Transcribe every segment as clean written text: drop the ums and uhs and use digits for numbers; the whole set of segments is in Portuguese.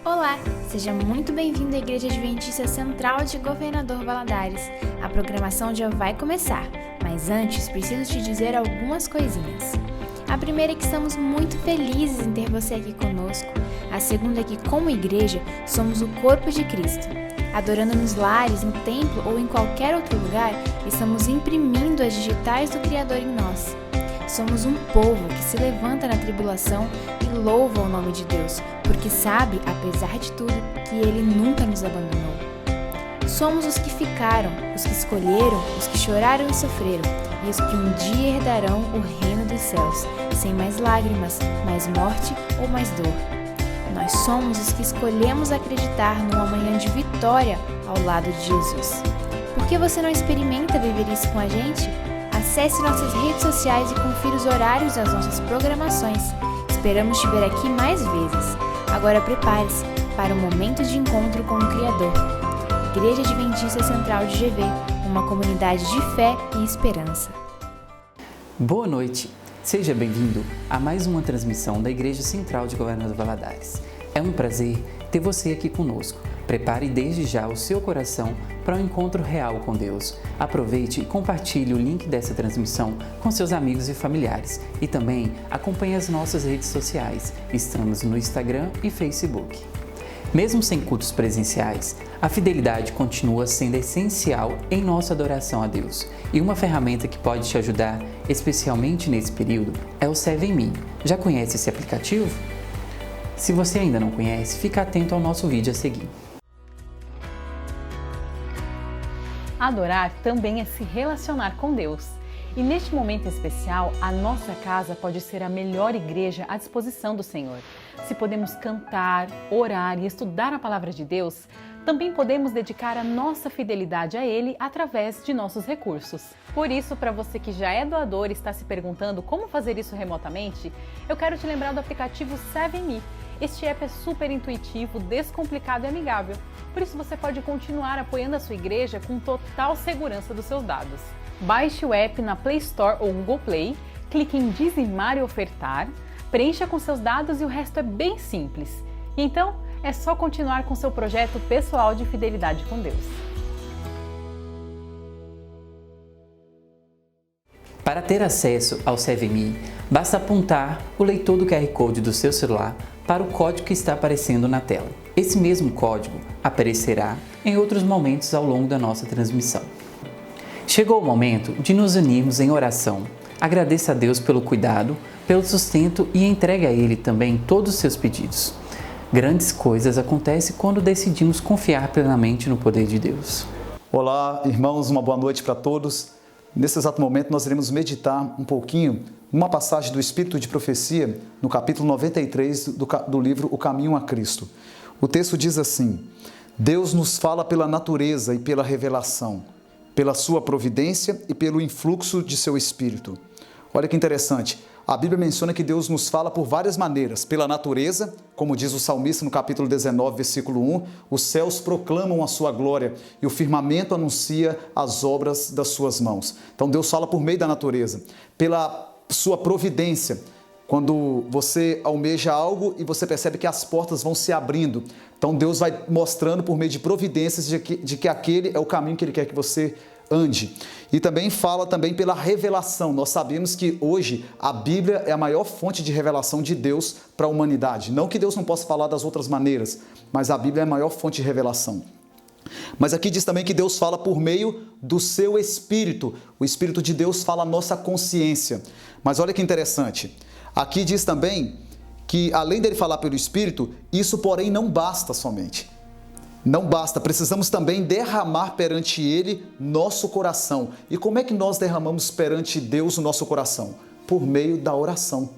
Olá, seja muito bem-vindo à Igreja Adventista Central de Governador Valadares. A programação já vai começar, mas antes preciso te dizer algumas coisinhas. A primeira é que estamos muito felizes em ter você aqui conosco. A segunda é que, como igreja, somos o corpo de Cristo. Adorando nos lares, no templo ou em qualquer outro lugar, estamos imprimindo as digitais do Criador em nós. Somos um povo que se levanta na tribulação e louva o nome de Deus, porque sabe, apesar de tudo, que Ele nunca nos abandonou. Somos os que ficaram, os que escolheram, os que choraram e sofreram, e os que um dia herdarão o reino dos céus, sem mais lágrimas, mais morte ou mais dor. Nós somos os que escolhemos acreditar num amanhã de vitória ao lado de Jesus. Por que você não experimenta viver isso com a gente? Acesse nossas redes sociais e confira os horários das nossas programações. Esperamos te ver aqui mais vezes. Agora prepare-se para um momento de encontro com o Criador. Igreja Adventista Central de GV, uma comunidade de fé e esperança. Boa noite, seja bem-vindo a mais uma transmissão da Igreja Central de Governador Valadares. É um prazer ter você aqui conosco. Prepare desde já o seu coração para um encontro real com Deus. Aproveite e compartilhe o link dessa transmissão com seus amigos e familiares. E também acompanhe as nossas redes sociais. Estamos no Instagram e Facebook. Mesmo sem cultos presenciais, a fidelidade continua sendo essencial em nossa adoração a Deus. E uma ferramenta que pode te ajudar, especialmente nesse período, é o ServeMe. Já conhece esse aplicativo? Se você ainda não conhece, fica atento ao nosso vídeo a seguir. Adorar também é se relacionar com Deus. E neste momento especial, a nossa casa pode ser a melhor igreja à disposição do Senhor. Se podemos cantar, orar e estudar a palavra de Deus, também podemos dedicar a nossa fidelidade a Ele através de nossos recursos. Por isso, para você que já é doador e está se perguntando como fazer isso remotamente, eu quero te lembrar do aplicativo ServeMe. Este app é super intuitivo, descomplicado e amigável. Por isso você pode continuar apoiando a sua igreja com total segurança dos seus dados. Baixe o app na Play Store ou Google Play, clique em dizimar e ofertar, preencha com seus dados e o resto é bem simples. E então, é só continuar com seu projeto pessoal de fidelidade com Deus. Para ter acesso ao ServeMe, basta apontar o leitor do QR Code do seu celular para o código que está aparecendo na tela. Esse mesmo código aparecerá em outros momentos ao longo da nossa transmissão. Chegou o momento de nos unirmos em oração. Agradeça a Deus pelo cuidado, pelo sustento e entregue a Ele também todos os seus pedidos. Grandes coisas acontecem quando decidimos confiar plenamente no poder de Deus. Olá, irmãos, uma boa noite para todos. Nesse exato momento nós iremos meditar um pouquinho numa passagem do Espírito de Profecia, no capítulo 93 do livro O Caminho a Cristo. O texto diz assim: Deus nos fala pela natureza e pela revelação, pela sua providência e pelo influxo de seu Espírito. Olha que interessante, a Bíblia menciona que Deus nos fala por várias maneiras. Pela natureza, como diz o salmista no capítulo 19, versículo 1, os céus proclamam a sua glória e o firmamento anuncia as obras das suas mãos. Então Deus fala por meio da natureza. Pela sua providência, quando você almeja algo e você percebe que as portas vão se abrindo. Então Deus vai mostrando por meio de providências de que aquele é o caminho que Ele quer que você ande. E também fala pela revelação. Nós sabemos que hoje a Bíblia é a maior fonte de revelação de Deus para a humanidade. Não que Deus não possa falar das outras maneiras, mas a Bíblia é a maior fonte de revelação. Mas aqui diz também que Deus fala por meio do seu Espírito. O Espírito de Deus fala a nossa consciência. Mas olha que interessante. Aqui diz também que, além dele falar pelo Espírito, isso, porém, não basta somente. Não basta, precisamos também derramar perante Ele nosso coração. E como é que nós derramamos perante Deus o nosso coração? Por meio da oração.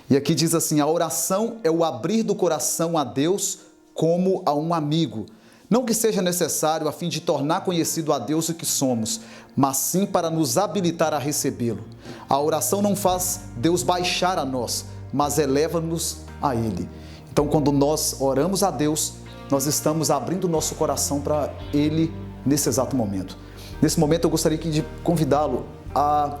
E aqui diz assim: a oração é o abrir do coração a Deus como a um amigo. Não que seja necessário a fim de tornar conhecido a Deus o que somos, mas sim para nos habilitar a recebê-lo. A oração não faz Deus baixar a nós, mas eleva-nos a Ele. Então, quando nós oramos a Deus, nós estamos abrindo o nosso coração para Ele nesse exato momento. Nesse momento eu gostaria de convidá-lo a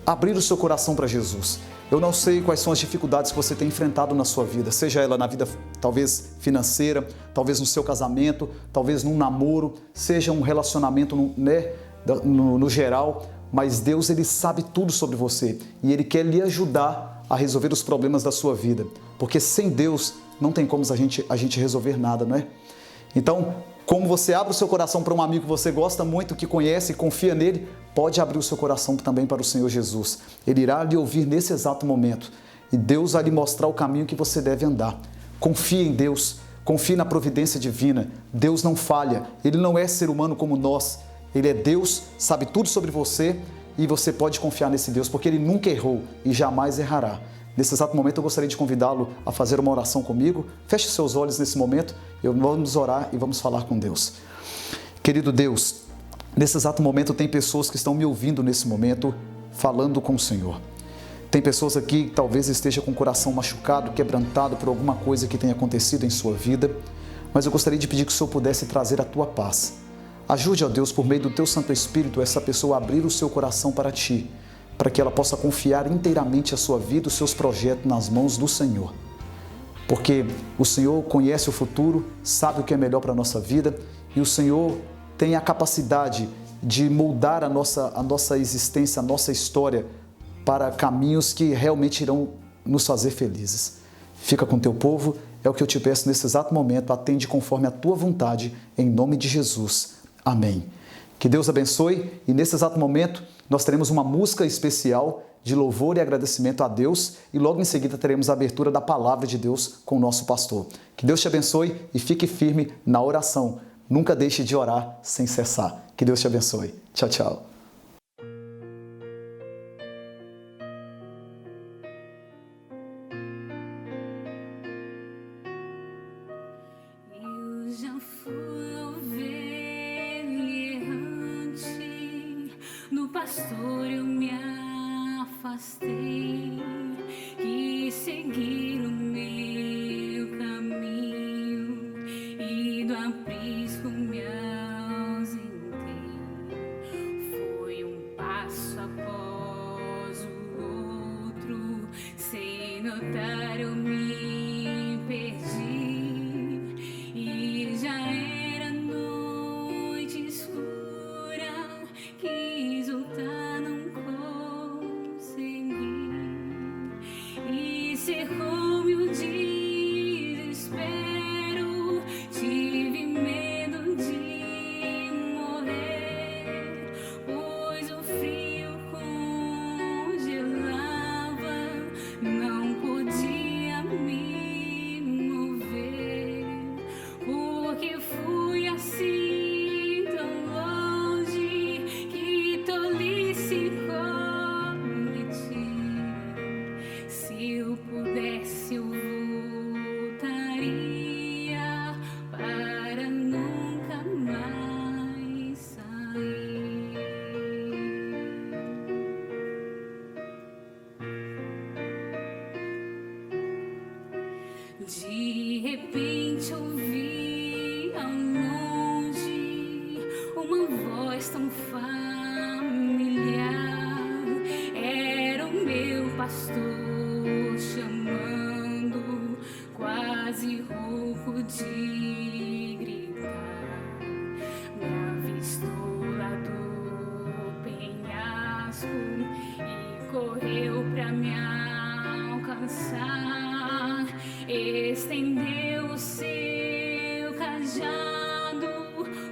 abrir o seu coração para Jesus. Eu não sei quais são as dificuldades que você tem enfrentado na sua vida, seja ela na vida talvez financeira, talvez no seu casamento, talvez num namoro, seja um relacionamento no geral, mas Deus, Ele sabe tudo sobre você e Ele quer lhe ajudar a resolver os problemas da sua vida, porque sem Deus não tem como a gente resolver nada, não é? Então, como você abre o seu coração para um amigo que você gosta muito, que conhece e confia nele, pode abrir o seu coração também para o Senhor Jesus. Ele irá lhe ouvir nesse exato momento e Deus vai lhe mostrar o caminho que você deve andar. Confie em Deus, confie na providência divina. Deus não falha, Ele não é ser humano como nós. Ele é Deus, sabe tudo sobre você e você pode confiar nesse Deus, porque Ele nunca errou e jamais errará. Nesse exato momento eu gostaria de convidá-lo a fazer uma oração comigo. Feche seus olhos nesse momento, vamos orar e vamos falar com Deus. Querido Deus, nesse exato momento tem pessoas que estão me ouvindo nesse momento, falando com o Senhor. Tem pessoas aqui que talvez esteja com o coração machucado, quebrantado por alguma coisa que tenha acontecido em sua vida, mas eu gostaria de pedir que o Senhor pudesse trazer a tua paz. Ajude, ó Deus, por meio do teu Santo Espírito, essa pessoa a abrir o seu coração para ti, para que ela possa confiar inteiramente a sua vida, os seus projetos nas mãos do Senhor. Porque o Senhor conhece o futuro, sabe o que é melhor para a nossa vida e o Senhor tem a capacidade de moldar a nossa existência, a nossa história para caminhos que realmente irão nos fazer felizes. Fica com teu povo, é o que eu te peço nesse exato momento, atende conforme a tua vontade, em nome de Jesus. Amém. Que Deus abençoe e nesse exato momento nós teremos uma música especial de louvor e agradecimento a Deus e logo em seguida teremos a abertura da palavra de Deus com o nosso pastor. Que Deus te abençoe e fique firme na oração. Nunca deixe de orar sem cessar. Que Deus te abençoe. Tchau, tchau. Pastor, eu me afastei e seguir o meu caminho e do aprisco me ausentei. Foi um passo após o outro, sem notar eu me perdi e já era noite escura. Quis voltar, não consegui e cercou-me o desespero. Tive medo de morrer, pois o frio congelava, não podia me mover, porque fui assim tão longe. Se cometi, se eu pudesse eu voltaria para nunca mais sair. De repente ouvi ao longe uma voz tão pastor chamando, quase rouco de gritar. Me avistou lá do penhasco e correu pra me alcançar. Estendeu o seu cajado,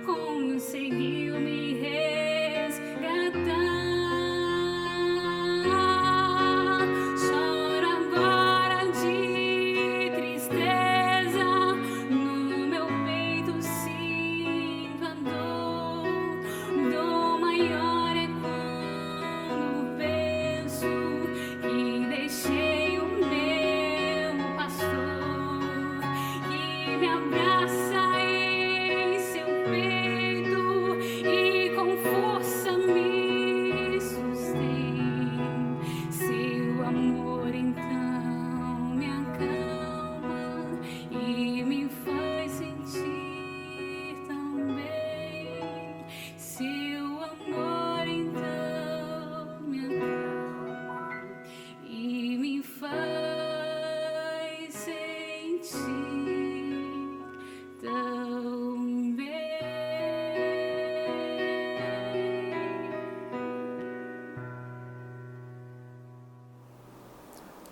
conseguiu me resgatar.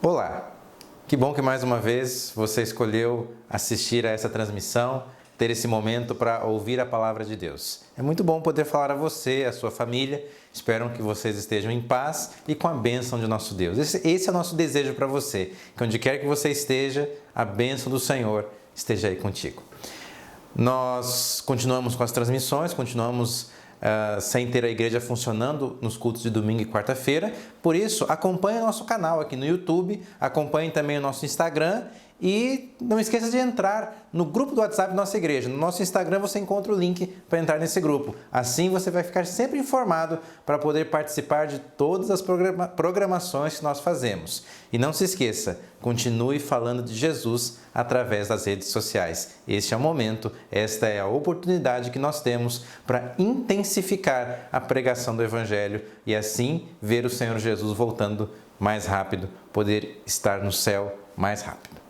Olá! Que bom que mais uma vez você escolheu assistir a essa transmissão, ter esse momento para ouvir a palavra de Deus. É muito bom poder falar a você, a sua família. Espero que vocês estejam em paz e com a bênção de nosso Deus. Esse é o nosso desejo para você, que onde quer que você esteja, a bênção do Senhor esteja aí contigo. Nós continuamos com as transmissões, continuamos sem ter a igreja funcionando nos cultos de domingo e quarta-feira. Por isso, acompanhe o nosso canal aqui no YouTube, acompanhe também o nosso Instagram e não esqueça de entrar no grupo do WhatsApp da nossa igreja. No nosso Instagram você encontra o link para entrar nesse grupo. Assim você vai ficar sempre informado para poder participar de todas as programações que nós fazemos. E não se esqueça, continue falando de Jesus através das redes sociais. Este é o momento, esta é a oportunidade que nós temos para intensificar a pregação do Evangelho e assim ver o Senhor Jesus voltando mais rápido, poder estar no céu mais rápido.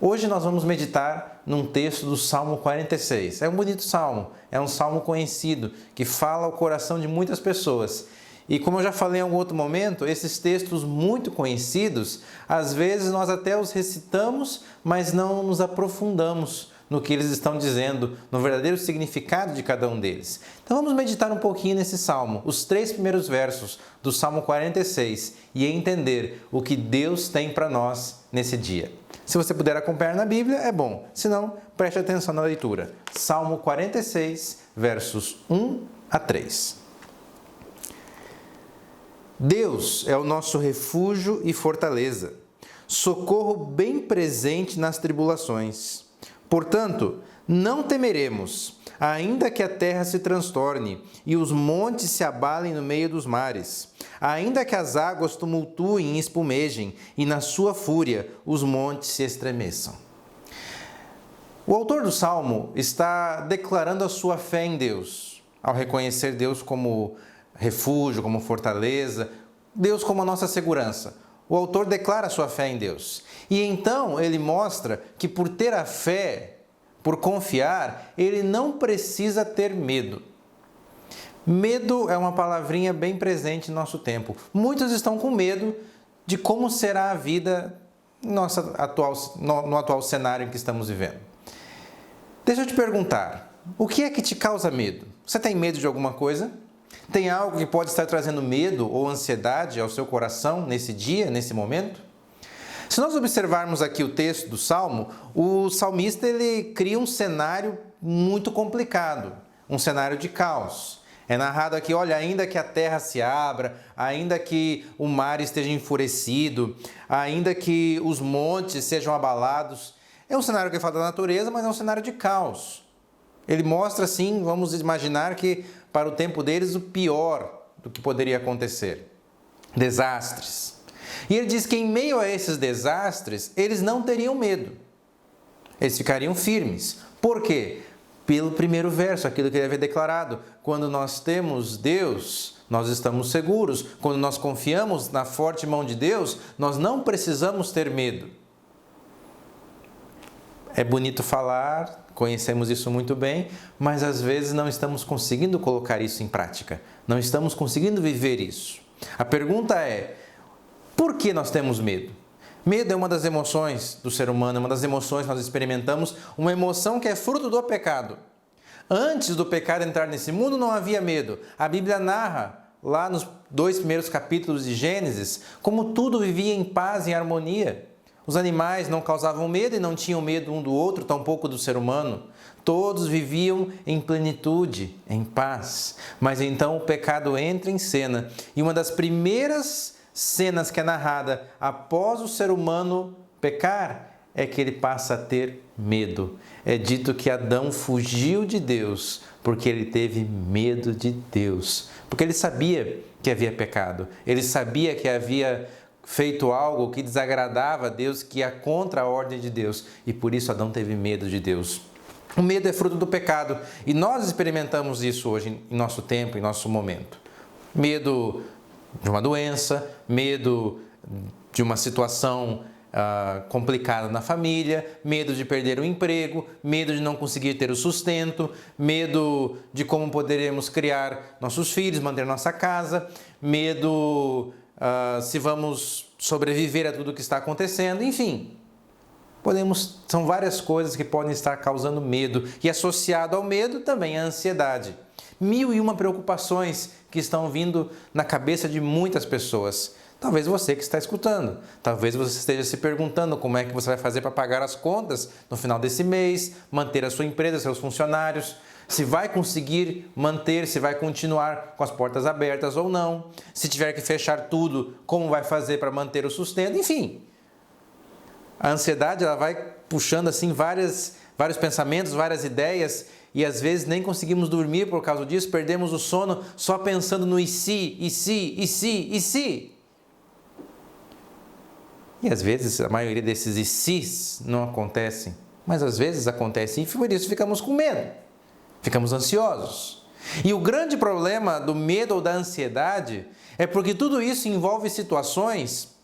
Hoje nós vamos meditar num texto do Salmo 46. É um bonito salmo, é um salmo conhecido, que fala ao coração de muitas pessoas. E como eu já falei em algum outro momento, esses textos muito conhecidos, às vezes nós até os recitamos, mas não nos aprofundamos no que eles estão dizendo, no verdadeiro significado de cada um deles. Então vamos meditar um pouquinho nesse salmo, os 3 primeiros versos do Salmo 46 e entender o que Deus tem para nós nesse dia. Se você puder acompanhar na Bíblia, é bom. Se não, preste atenção na leitura. Salmo 46, versos 1 a 3. Deus é o nosso refúgio e fortaleza, socorro bem presente nas tribulações. Portanto, não temeremos, ainda que a terra se transtorne e os montes se abalem no meio dos mares, ainda que as águas tumultuem e espumejem e na sua fúria os montes se estremeçam. O autor do Salmo está declarando a sua fé em Deus, ao reconhecer Deus como refúgio, como fortaleza, Deus como a nossa segurança. O autor declara a sua fé em Deus. E então ele mostra que por ter a fé, por confiar, ele não precisa ter medo. Medo é uma palavrinha bem presente no nosso tempo. Muitos estão com medo de como será a vida no atual cenário em que estamos vivendo. Deixa eu te perguntar, o que é que te causa medo? Você tem medo de alguma coisa? Tem algo que pode estar trazendo medo ou ansiedade ao seu coração nesse dia, nesse momento? Se nós observarmos aqui o texto do Salmo, o salmista ele cria um cenário muito complicado, um cenário de caos. É narrado aqui, olha, ainda que a terra se abra, ainda que o mar esteja enfurecido, ainda que os montes sejam abalados. É um cenário que fala da natureza, mas é um cenário de caos. Ele mostra, assim, vamos imaginar que para o tempo deles o pior do que poderia acontecer. Desastres. E ele diz que em meio a esses desastres, eles não teriam medo. Eles ficariam firmes. Por quê? Pelo primeiro verso, aquilo que ele havia declarado. Quando nós temos Deus, nós estamos seguros. Quando nós confiamos na forte mão de Deus, nós não precisamos ter medo. É bonito falar, conhecemos isso muito bem, mas às vezes não estamos conseguindo colocar isso em prática. Não estamos conseguindo viver isso. A pergunta é, por que nós temos medo? Medo é uma das emoções do ser humano, é uma das emoções que nós experimentamos, uma emoção que é fruto do pecado. Antes do pecado entrar nesse mundo não havia medo. A Bíblia narra, lá nos 2 primeiros capítulos de Gênesis, como tudo vivia em paz e harmonia. Os animais não causavam medo e não tinham medo um do outro, tampouco do ser humano. Todos viviam em plenitude, em paz. Mas então o pecado entra em cena e uma das primeiras cenas que é narrada após o ser humano pecar é que ele passa a ter medo. É dito que Adão fugiu de Deus porque ele teve medo de Deus. Porque ele sabia que havia pecado. Ele sabia que havia feito algo que desagradava a Deus, que ia contra a ordem de Deus. E por isso Adão teve medo de Deus. O medo é fruto do pecado. E nós experimentamos isso hoje em nosso tempo, em nosso momento. Medo de uma doença, medo de uma situação complicada na família, medo de perder o emprego, medo de não conseguir ter o sustento, medo de como poderemos criar nossos filhos, manter nossa casa, medo se vamos sobreviver a tudo que está acontecendo, enfim. São várias coisas que podem estar causando medo e associado ao medo também a ansiedade. 1001 preocupações que estão vindo na cabeça de muitas pessoas. Talvez você que está escutando, talvez você esteja se perguntando como é que você vai fazer para pagar as contas no final desse mês, manter a sua empresa, seus funcionários, se vai conseguir manter, se vai continuar com as portas abertas ou não, se tiver que fechar tudo, como vai fazer para manter o sustento, enfim. A ansiedade ela vai puxando assim vários pensamentos, várias ideias e às vezes nem conseguimos dormir por causa disso, perdemos o sono só pensando no e se, e se, e se, e se. E às vezes a maioria desses e se's não acontecem, mas às vezes acontecem e por isso ficamos com medo, ficamos ansiosos. E o grande problema do medo ou da ansiedade é porque tudo isso envolve situações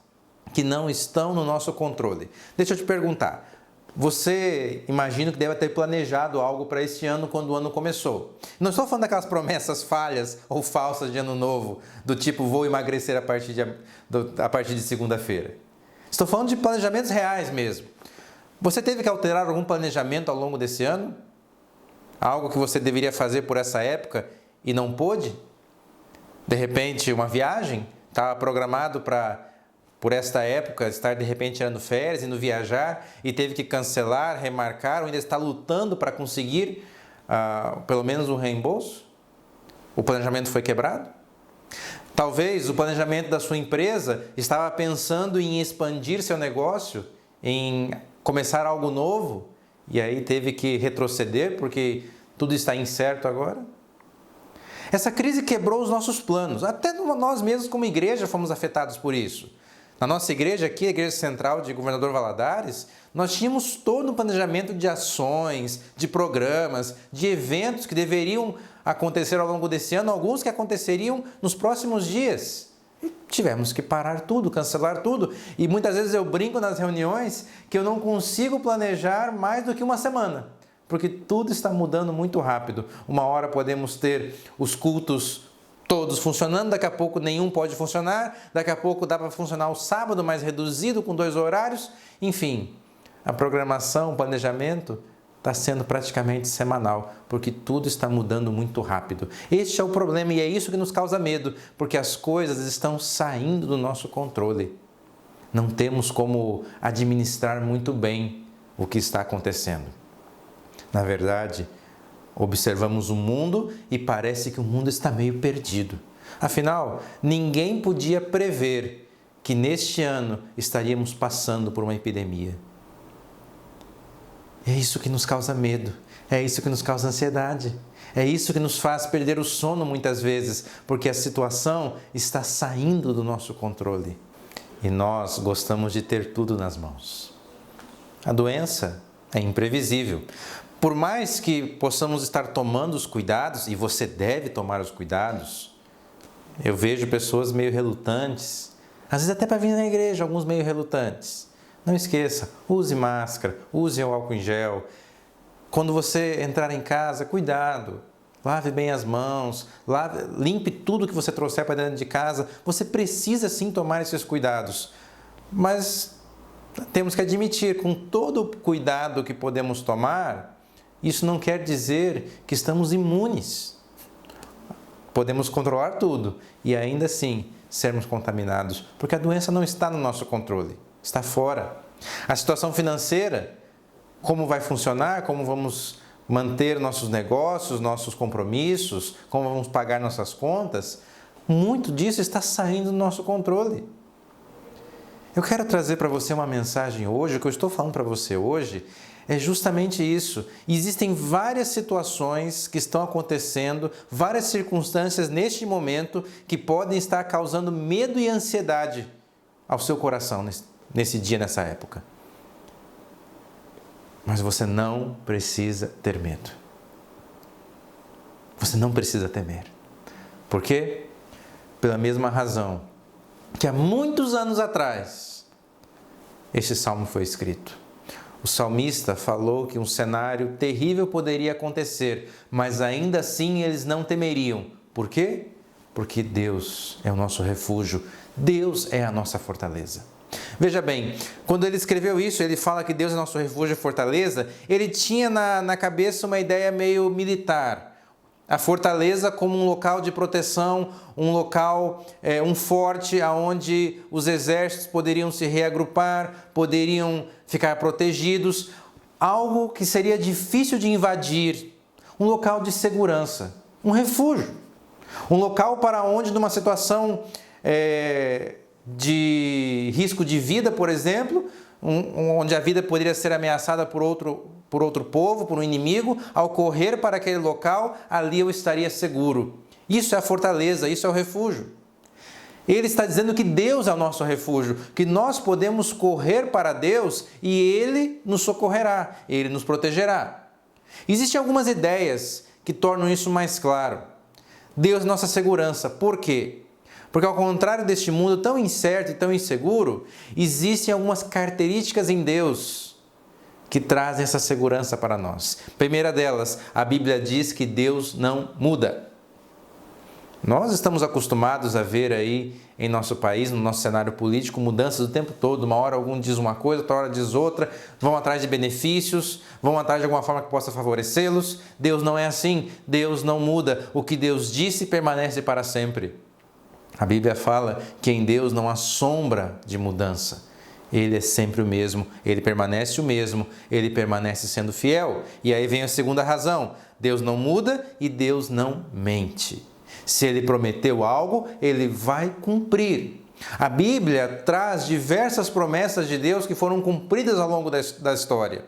que não estão no nosso controle. Deixa eu te perguntar, você imagino que deve ter planejado algo para este ano quando o ano começou. Não estou falando daquelas promessas falhas ou falsas de ano novo, do tipo vou emagrecer a partir de segunda-feira. Estou falando de planejamentos reais mesmo. Você teve que alterar algum planejamento ao longo desse ano? Algo que você deveria fazer por essa época e não pôde? De repente, uma viagem? Estava programado por esta época, estar de repente tirando férias, indo viajar e teve que cancelar, remarcar ou ainda está lutando para conseguir pelo menos um reembolso? O planejamento foi quebrado? Talvez o planejamento da sua empresa estava pensando em expandir seu negócio, em começar algo novo e aí teve que retroceder porque tudo está incerto agora? Essa crise quebrou os nossos planos, até nós mesmos como igreja fomos afetados por isso. Na nossa igreja aqui, a Igreja Central de Governador Valadares, nós tínhamos todo um planejamento de ações, de programas, de eventos que deveriam acontecer ao longo desse ano, alguns que aconteceriam nos próximos dias. E tivemos que parar tudo, cancelar tudo. E muitas vezes eu brinco nas reuniões que eu não consigo planejar mais do que uma semana, porque tudo está mudando muito rápido. Uma hora podemos ter os cultos todos funcionando, daqui a pouco nenhum pode funcionar, daqui a pouco dá para funcionar o sábado mais reduzido com 2 horários, enfim, a programação, o planejamento está sendo praticamente semanal, porque tudo está mudando muito rápido. Este é o problema e é isso que nos causa medo, porque as coisas estão saindo do nosso controle. Não temos como administrar muito bem o que está acontecendo. Na verdade, observamos o mundo e parece que o mundo está meio perdido. Afinal, ninguém podia prever que neste ano estaríamos passando por uma epidemia. É isso que nos causa medo, é isso que nos causa ansiedade, é isso que nos faz perder o sono muitas vezes, porque a situação está saindo do nosso controle e nós gostamos de ter tudo nas mãos. A doença é imprevisível. Por mais que possamos estar tomando os cuidados, e você deve tomar os cuidados, eu vejo pessoas meio relutantes, às vezes até para vir na igreja, alguns meio relutantes. Não esqueça, use máscara, use o álcool em gel. Quando você entrar em casa, cuidado, lave bem as mãos, limpe tudo que você trouxer para dentro de casa. Você precisa sim tomar esses cuidados, mas temos que admitir, com todo o cuidado que podemos tomar, isso não quer dizer que estamos imunes. Podemos controlar tudo e ainda assim sermos contaminados, porque a doença não está no nosso controle, está fora. A situação financeira, como vai funcionar, como vamos manter nossos negócios, nossos compromissos, como vamos pagar nossas contas, muito disso está saindo do nosso controle. Eu quero trazer para você uma mensagem hoje, o que eu estou falando para você hoje é justamente isso. Existem várias situações que estão acontecendo, várias circunstâncias neste momento que podem estar causando medo e ansiedade ao seu coração nesse dia, nessa época. Mas você não precisa ter medo. Você não precisa temer. Por quê? Pela mesma razão que há muitos anos atrás este salmo foi escrito. O salmista falou que um cenário terrível poderia acontecer, mas ainda assim eles não temeriam. Por quê? Porque Deus é o nosso refúgio, Deus é a nossa fortaleza. Veja bem, quando ele escreveu isso, ele fala que Deus é nosso refúgio e fortaleza, ele tinha na cabeça uma ideia meio militar. A fortaleza como um local de proteção, um local, um forte, onde os exércitos poderiam se reagrupar, poderiam ficar protegidos, algo que seria difícil de invadir, um local de segurança, um refúgio, um local para onde, numa situação de risco de vida, por exemplo, onde a vida poderia ser ameaçada por outro povo, por um inimigo, ao correr para aquele local, ali eu estaria seguro. Isso é a fortaleza, isso é o refúgio. Ele está dizendo que Deus é o nosso refúgio, que nós podemos correr para Deus e Ele nos socorrerá, Ele nos protegerá. Existem algumas ideias que tornam isso mais claro. Deus é nossa segurança. Por quê? Porque ao contrário deste mundo tão incerto e tão inseguro, existem algumas características em Deus que trazem essa segurança para nós. Primeira delas, a Bíblia diz que Deus não muda. Nós estamos acostumados a ver aí em nosso país, no nosso cenário político, mudanças o tempo todo. Uma hora algum diz uma coisa, outra hora diz outra, vão atrás de benefícios, vão atrás de alguma forma que possa favorecê-los. Deus não é assim, Deus não muda. O que Deus disse permanece para sempre. A Bíblia fala que em Deus não há sombra de mudança. Ele é sempre o mesmo, Ele permanece o mesmo, Ele permanece sendo fiel. E aí vem a segunda razão, Deus não muda e Deus não mente. Se Ele prometeu algo, Ele vai cumprir. A Bíblia traz diversas promessas de Deus que foram cumpridas ao longo da história.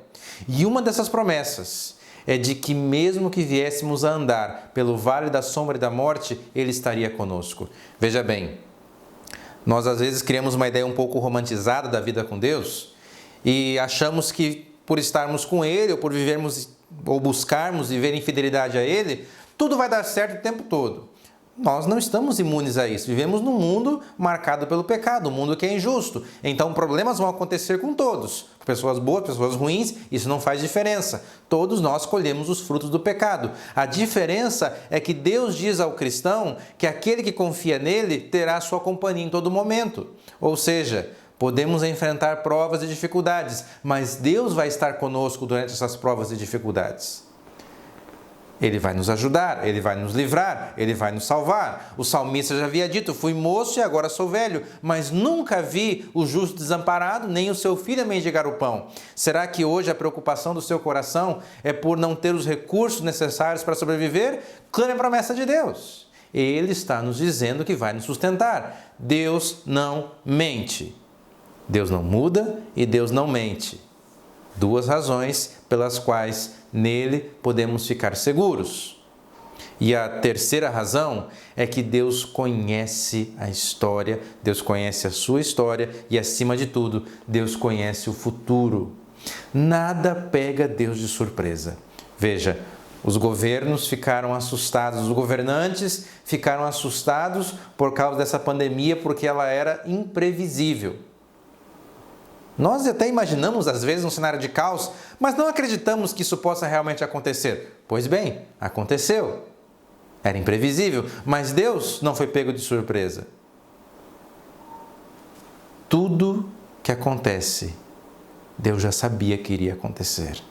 E uma dessas promessas é de que mesmo que viéssemos a andar pelo vale da sombra e da morte, Ele estaria conosco. Veja bem, nós às vezes criamos uma ideia um pouco romantizada da vida com Deus e achamos que por estarmos com Ele ou por vivermos ou buscarmos viver em fidelidade a Ele, tudo vai dar certo o tempo todo. Nós não estamos imunes a isso. Vivemos num mundo marcado pelo pecado, um mundo que é injusto. Então problemas vão acontecer com todos. Pessoas boas, pessoas ruins, isso não faz diferença. Todos nós colhemos os frutos do pecado. A diferença é que Deus diz ao cristão que aquele que confia nele terá sua companhia em todo momento. Ou seja, podemos enfrentar provas e dificuldades, mas Deus vai estar conosco durante essas provas e dificuldades. Ele vai nos ajudar, Ele vai nos livrar, Ele vai nos salvar. O salmista já havia dito, fui moço e agora sou velho, mas nunca vi o justo desamparado, nem o seu filho a mendigar o pão. Será que hoje a preocupação do seu coração é por não ter os recursos necessários para sobreviver? Clame a promessa de Deus. Ele está nos dizendo que vai nos sustentar. Deus não mente. Deus não muda e Deus não mente. Duas razões pelas quais nele podemos ficar seguros. E a terceira razão é que Deus conhece a história, Deus conhece a sua história e, acima de tudo, Deus conhece o futuro. Nada pega Deus de surpresa. Veja, os governos ficaram assustados, os governantes ficaram assustados por causa dessa pandemia porque ela era imprevisível. Nós até imaginamos, às vezes, um cenário de caos, mas não acreditamos que isso possa realmente acontecer. Pois bem, aconteceu. Era imprevisível, mas Deus não foi pego de surpresa. Tudo que acontece, Deus já sabia que iria acontecer.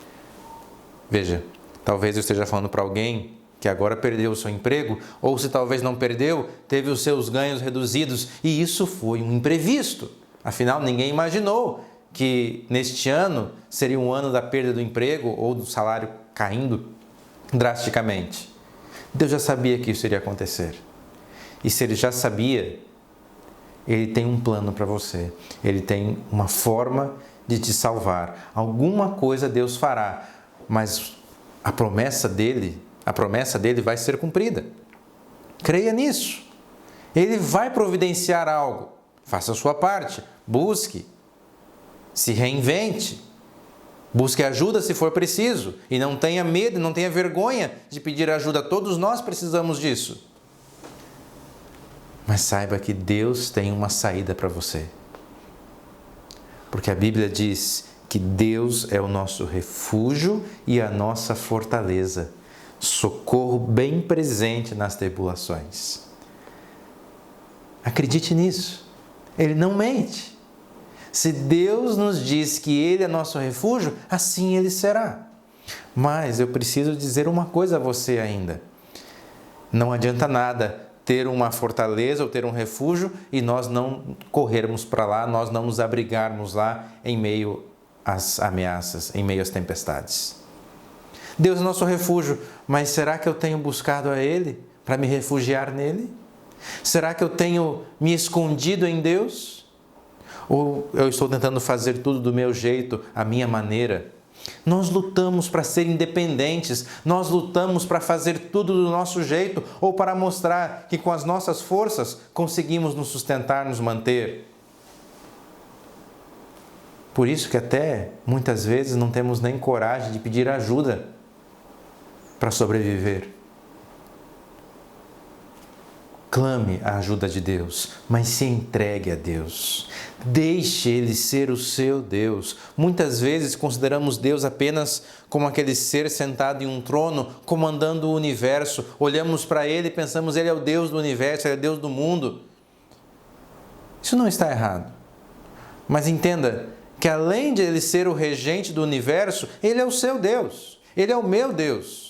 Veja, talvez eu esteja falando para alguém que agora perdeu o seu emprego, ou se talvez não perdeu, teve os seus ganhos reduzidos, e isso foi um imprevisto. Afinal, ninguém imaginou que neste ano seria um ano da perda do emprego ou do salário caindo drasticamente. Deus já sabia que isso iria acontecer. E se Ele já sabia, Ele tem um plano para você. Ele tem uma forma de te salvar. Alguma coisa Deus fará, mas a promessa dele vai ser cumprida. Creia nisso. Ele vai providenciar algo. Faça a sua parte. Busque. Se reinvente. Busque ajuda se for preciso. E não tenha medo, não tenha vergonha de pedir ajuda. Todos nós precisamos disso. Mas saiba que Deus tem uma saída para você. Porque a Bíblia diz que Deus é o nosso refúgio e a nossa fortaleza. Socorro bem presente nas tribulações. Acredite nisso. Ele não mente. Se Deus nos diz que Ele é nosso refúgio, assim Ele será. Mas eu preciso dizer uma coisa a você ainda. Não adianta nada ter uma fortaleza ou ter um refúgio e nós não corrermos para lá, nós não nos abrigarmos lá em meio às ameaças, em meio às tempestades. Deus é nosso refúgio, mas será que eu tenho buscado a Ele para me refugiar nele? Será que eu tenho me escondido em Deus? Ou eu estou tentando fazer tudo do meu jeito, a minha maneira? Nós lutamos para ser independentes, nós lutamos para fazer tudo do nosso jeito ou para mostrar que com as nossas forças conseguimos nos sustentar, nos manter. Por isso que até muitas vezes não temos nem coragem de pedir ajuda para sobreviver. Clame a ajuda de Deus, mas se entregue a Deus. Deixe Ele ser o seu Deus. Muitas vezes consideramos Deus apenas como aquele ser sentado em um trono, comandando o universo. Olhamos para Ele e pensamos, Ele é o Deus do universo, Ele é o Deus do mundo. Isso não está errado. Mas entenda que além de Ele ser o regente do universo, Ele é o seu Deus. Ele é o meu Deus.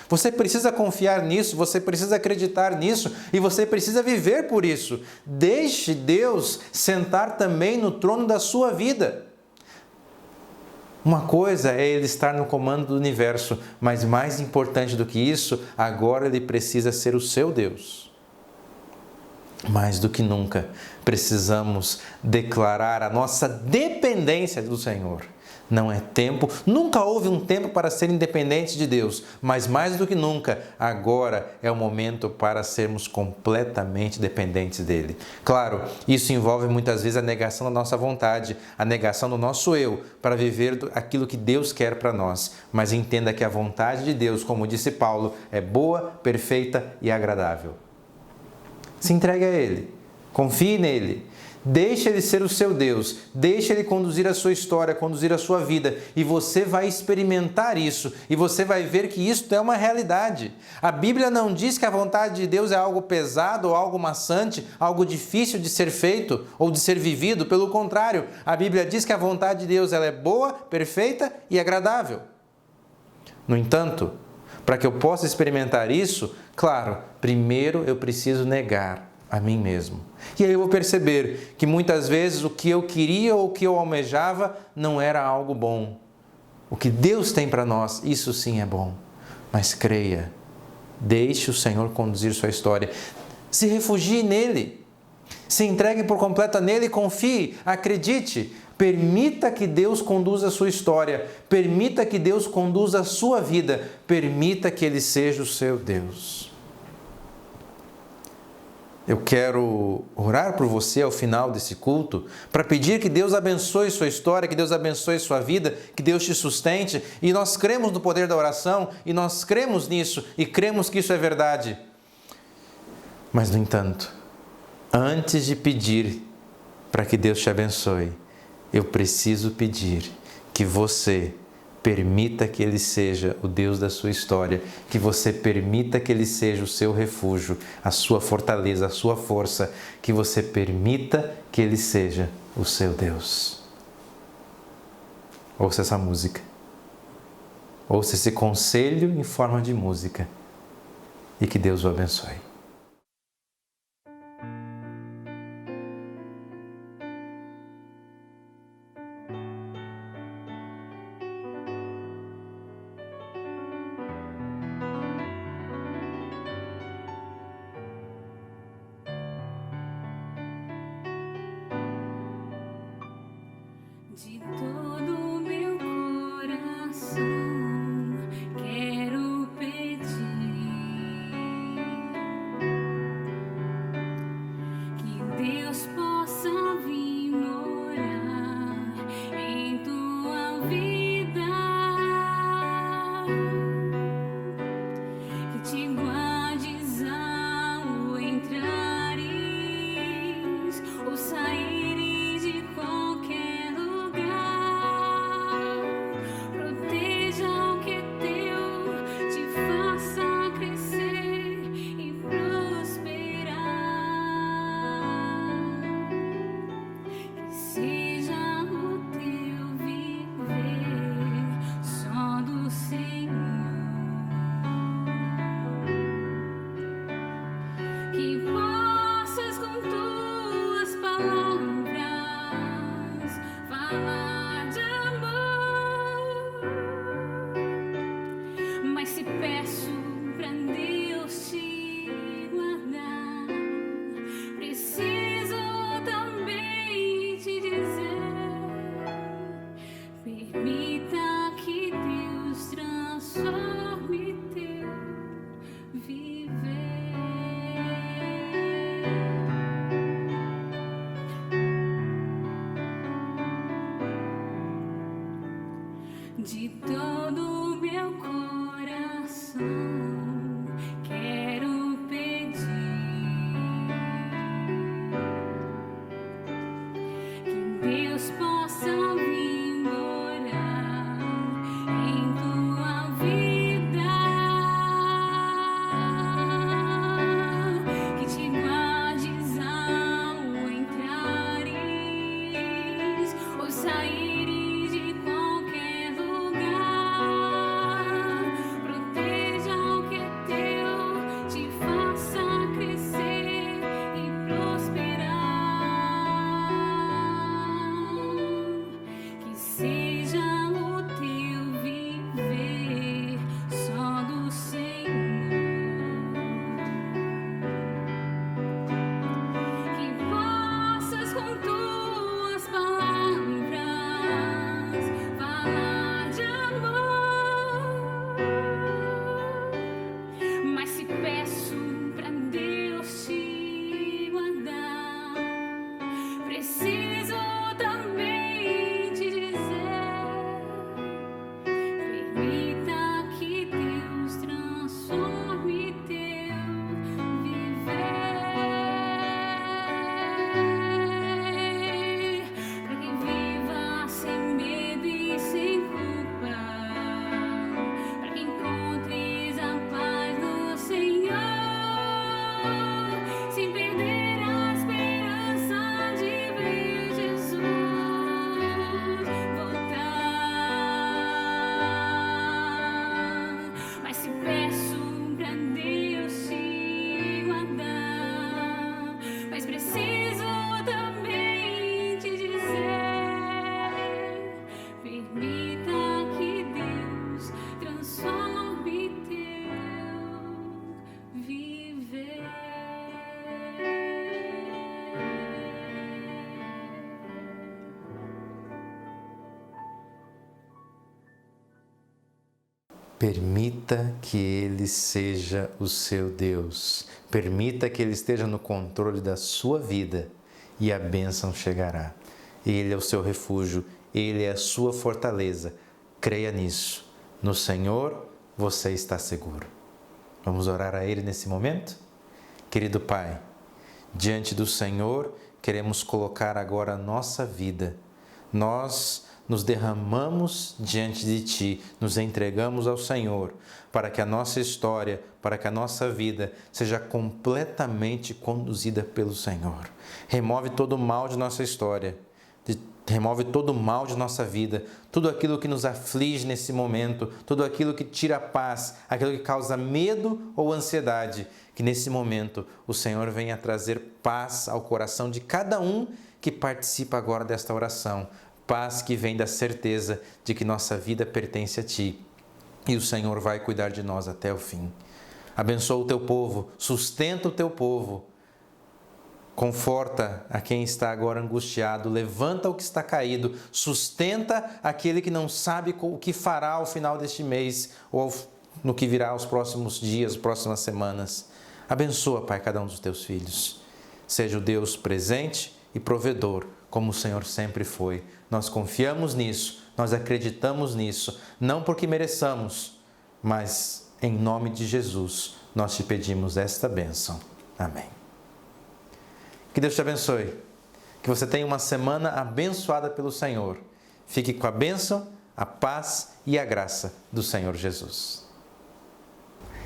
Você precisa confiar nisso, você precisa acreditar nisso e você precisa viver por isso. Deixe Deus sentar também no trono da sua vida. Uma coisa é Ele estar no comando do universo, mas mais importante do que isso, agora Ele precisa ser o seu Deus. Mais do que nunca, precisamos declarar a nossa dependência do Senhor. Não é tempo, nunca houve um tempo para ser independente de Deus, mas mais do que nunca, agora é o momento para sermos completamente dependentes dEle. Claro, isso envolve muitas vezes a negação da nossa vontade, a negação do nosso eu, para viver aquilo que Deus quer para nós. Mas entenda que a vontade de Deus, como disse Paulo, é boa, perfeita e agradável. Se entregue a Ele, confie nele. Deixe Ele ser o seu Deus, deixe Ele conduzir a sua história, conduzir a sua vida e você vai experimentar isso e você vai ver que isso é uma realidade. A Bíblia não diz que a vontade de Deus é algo pesado ou algo maçante, algo difícil de ser feito ou de ser vivido, pelo contrário, a Bíblia diz que a vontade de Deus ela é boa, perfeita e agradável. No entanto, para que eu possa experimentar isso, claro, primeiro eu preciso negar a mim mesmo. E aí eu vou perceber que muitas vezes o que eu queria ou o que eu almejava não era algo bom. O que Deus tem para nós, isso sim é bom. Mas creia, deixe o Senhor conduzir sua história. Se refugie nele. Se entregue por completo nele e confie, acredite. Permita que Deus conduza a sua história. Permita que Deus conduza a sua vida. Permita que Ele seja o seu Deus. Eu quero orar por você ao final desse culto para pedir que Deus abençoe sua história, que Deus abençoe sua vida, que Deus te sustente. E nós cremos no poder da oração e nós cremos nisso e cremos que isso é verdade. Mas, no entanto, antes de pedir para que Deus te abençoe, eu preciso pedir que você permita que Ele seja o Deus da sua história, que você permita que Ele seja o seu refúgio, a sua fortaleza, a sua força, que você permita que Ele seja o seu Deus. Ouça essa música. Ouça esse conselho em forma de música e que Deus o abençoe. De todo meu coração quero pedir Mas se peço pra Deus te guardar, preciso também te dizer: permita que Deus transforme teu viver. De todo meu coração quero pedir que Deus possa vir morar em tua vida, que te guardes ao entrares ou saíres de qualquer lugar, proteja o que é teu, te faça crescer e prosperar, que seja o teu viver só do Senhor, que possas com tuas palavras falar de amor. Mas se peço pra Deus te guardar, preciso também te dizer: permita que Deus transforme teu viver, pra que viva sem medo e sem culpa, pra que encontres a paz do Senhor, sem perder a esperança de ver Jesus voltar. Mas se peço pra Deus te guardar, mas preciso também te dizer: permita que Deus transforme teu viver. Permita que Ele seja o seu Deus. Permita que Ele esteja no controle da sua vida e a bênção chegará. Ele é o seu refúgio, Ele é a sua fortaleza. Creia nisso. No Senhor você está seguro. Vamos orar a Ele nesse momento? Querido Pai, diante do Senhor queremos colocar agora a nossa vida. Nós nos derramamos diante de Ti, nos entregamos ao Senhor, para que a nossa história, para que a nossa vida seja completamente conduzida pelo Senhor. Remove todo o mal de nossa história, remove todo o mal de nossa vida, tudo aquilo que nos aflige nesse momento, tudo aquilo que tira a paz, aquilo que causa medo ou ansiedade, que nesse momento o Senhor venha trazer paz ao coração de cada um que participa agora desta oração. Paz que vem da certeza de que nossa vida pertence a Ti e o Senhor vai cuidar de nós até o fim. Abençoa o Teu povo, sustenta o Teu povo, conforta a quem está agora angustiado, levanta o que está caído, sustenta aquele que não sabe o que fará ao final deste mês ou no que virá aos próximos dias, próximas semanas. Abençoa, Pai, cada um dos Teus filhos. Seja o Deus presente e provedor, como o Senhor sempre foi. Nós confiamos nisso, nós acreditamos nisso, não porque mereçamos, mas em nome de Jesus nós te pedimos esta bênção. Amém. Que Deus te abençoe, que você tenha uma semana abençoada pelo Senhor. Fique com a bênção, a paz e a graça do Senhor Jesus.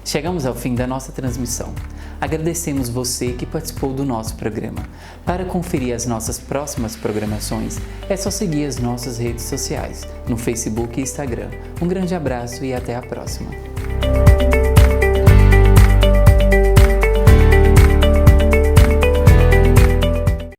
Chegamos ao fim da nossa transmissão. Agradecemos você que participou do nosso programa. Para conferir as nossas próximas programações, é só seguir as nossas redes sociais, no Facebook e Instagram. Um grande abraço e até a próxima.